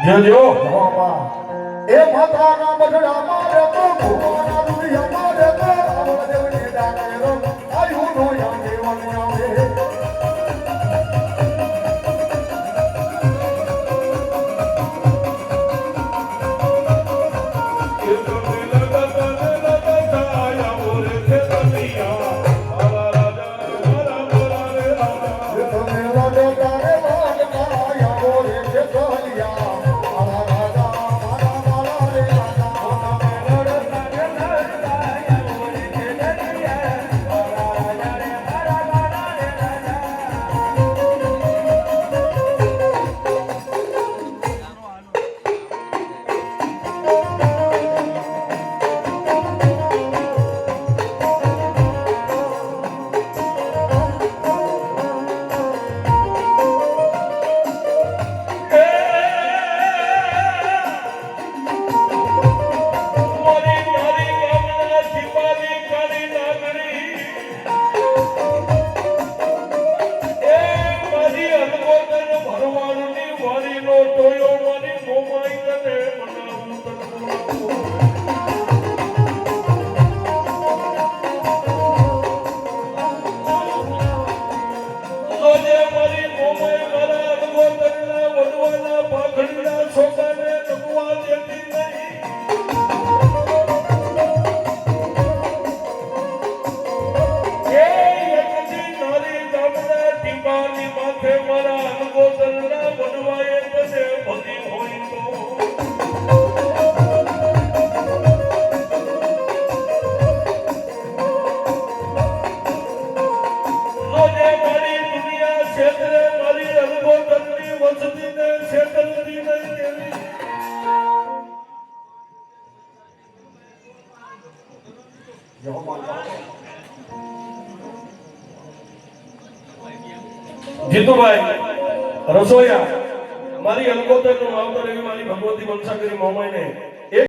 જોજો એ માતાના બગડા મારે તો ભગવાના દુનિયા મારે તો આવળ દેવની ડાકે રો આયુ નો યા દેવન આવે જીતુભાઈ રસોયા મારી અલગોતર નું માવતર એવી મારી ભગવતી મનસા કરી મોમાઈને